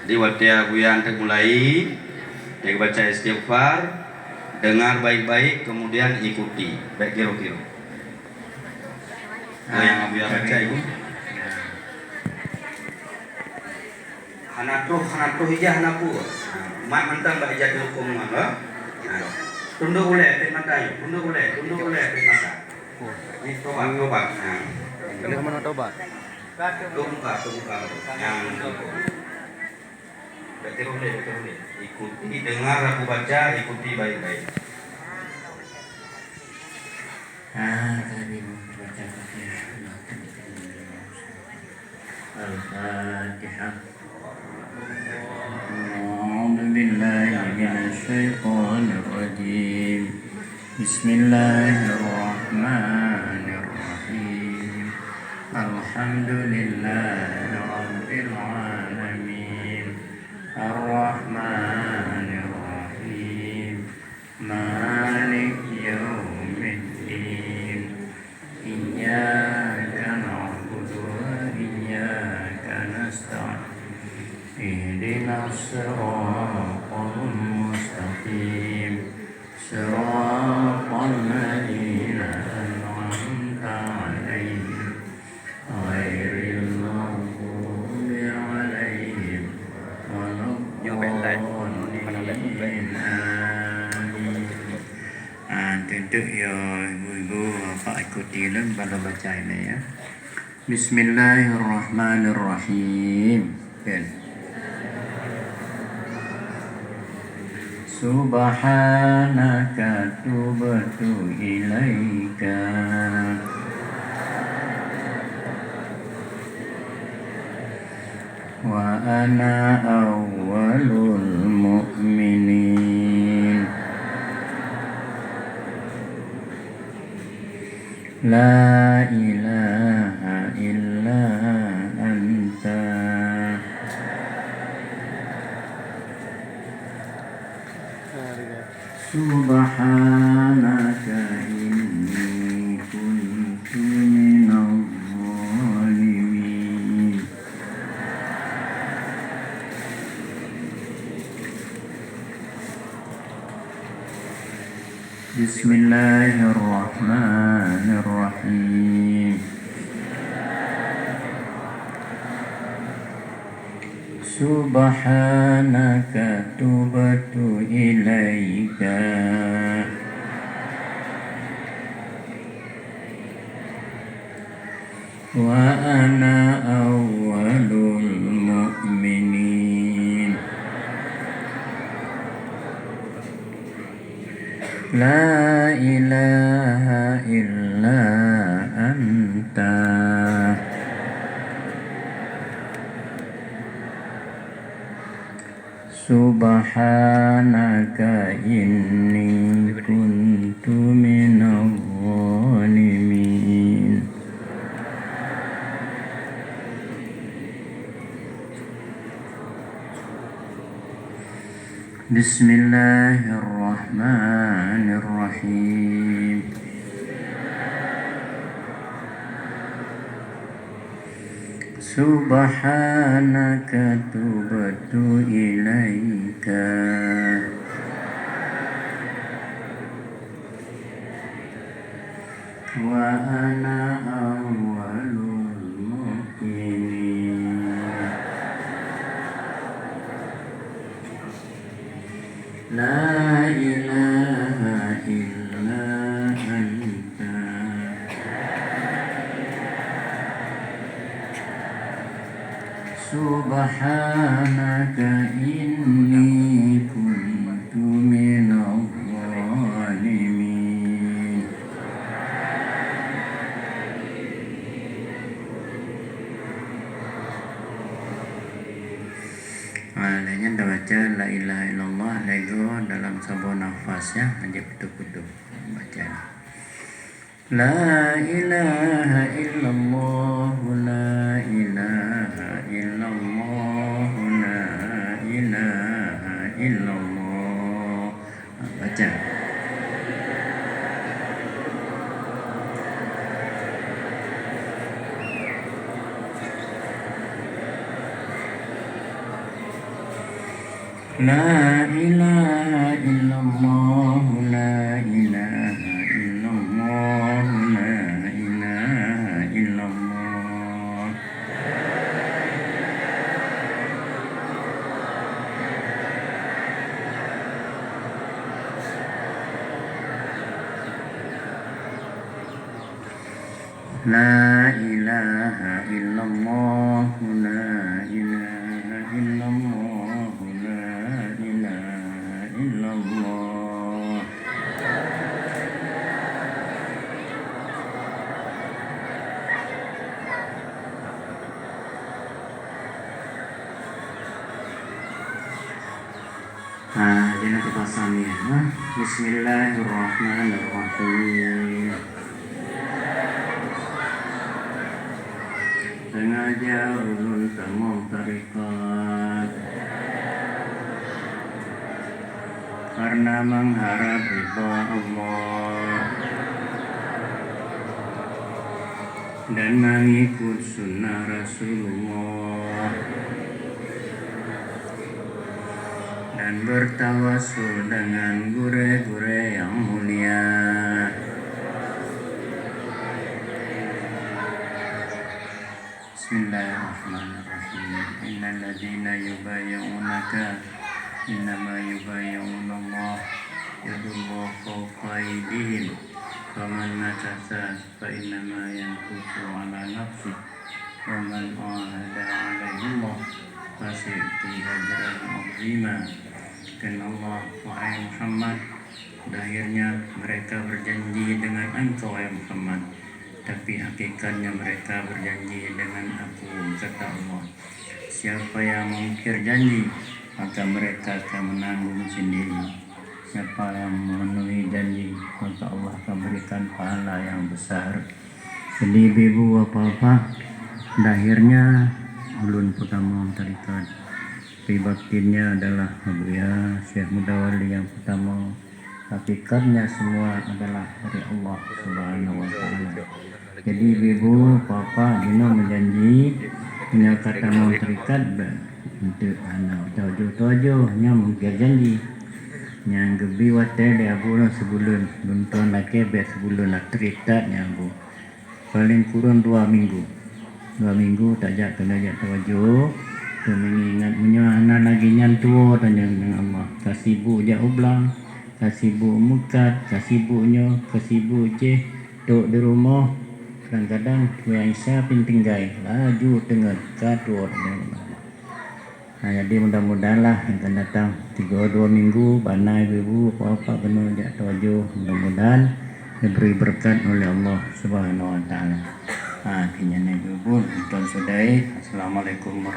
Di waktu yang mulai, dia baca istighfar, dengar baik-baik, kemudian ikuti. Baik kira-kira. Yang Abu yang baca itu. Hanatuh hijah hanapu. Mak mentang bak ijah hukum mana? Tunduk boleh, pet mata. Tunduk boleh, pet mata. Ini tobat. Ini mana tobat? Tungkar. Yang betul boleh. Ikuti, dengar aku baca, ikuti baik-baik. Tadi baca Al-Fatihah. A'udzu billahi minasy syaithanir rajim. Bismillahirrahmanirrahim. Alhamdulillahi rabbil alamin. Ar-Rahmanir Rahim. Malik yaumiddin. Iyyaka na'budu wa iyyaka nasta'in. Ihdinas siratal mustaqim. Siratal ladzina an'amta 'alaihim ghairil maghdubi alaihim waladdallin. Tentu ya ibu-ibu bapak ikuti lah pada baca ini ya. Bismillahirrahmanirrahim. Subhanaka tubtu ilaika wa ana awwalul mu'minin. La ilaha illa anta subhanaka inni kuntu minadh dhalimin. Bismillahirrahmanirrahim. Subhanaka tubtu ilaika wa ana awwalul mu'minin. La ilaha illa anta subhanaka inni kuntu minadh dhalimin. Bismillahirrahmanirrahim. Subhanaka tubtu ilaika wa ana awwalul mu'minin. La ilaha illa anta subhanaka inni kuntu minadh dhalimin. Alanya dah baca la ilaha illallah lego dalam sebuah nafas ya, hanya kutu-kutu baca. La ilaha illallah, la ilaha illallah, la ilaha illallah. Baca. La ilaha illallah, la ilaha illallah, la ilaha illallah. La ilaha illallah, la ilaha illallah, la ilaha illallah. Jangan lupa samia. Bismillahirrahmanirrahim. Sengaja ulun semua tarikat karena mengharap ridha Allah dan mengikut sunnah Rasulullah dan bertawasul dengan guru-guru yang mulia. Bismillahirrahmanirrahim. Innal ladzina yubayyi'unaka innama yubayyi'una Allah yadullahu fawqa aydihim faman nakasa fa innama yankusu ala nafsihi wa man ahada 'alaihi Allah fasayu'tihi ajran 'azima. Dan Allah, wahai Muhammad, akhirnya mereka berjanji dengan engkau wahai Muhammad, tapi hakikatnya mereka berjanji dengan aku, kata Allah. Siapa yang mengingkir janji, maka mereka akan menanggung sendiri. Siapa yang memenuhi janji, maka Allah akan berikan pahala yang besar. Jadi ibu apa-apa, akhirnya ulun pertama tarikat. Tapi baktinya adalah Abu Ya, Syekh Mudawali yang pertama. Hakikatnya semua adalah dari Allah Subhanahu wa Ta'ala. Jadi ibu papa dino menjanji dengan kata mau terikat untuk anak tojo nya mungkin janji yang gebi wate dia bulan sebulan nonton lagi be sebulan nak terikat nya bu paling kurang 2 minggu tak jak kena jak tawajo tu mengingat punya anak lagi nyantua tanya dengan Allah kasibu jak ublang kasibu mukat kasibunya kasibu je duduk di rumah. Kadang-kadang yang saya tinggal laju dengan kadut. Jadi mudah-mudahan lah yang akan datang 3-2 minggu banai ibu apa penuh jak tojo, mudah-mudahan diberi berkat oleh Allah Subhanahu wa Ta'ala. Akhirnya ibu tuan saudari, assalamualaikum warahmatullahi wabarakatuh.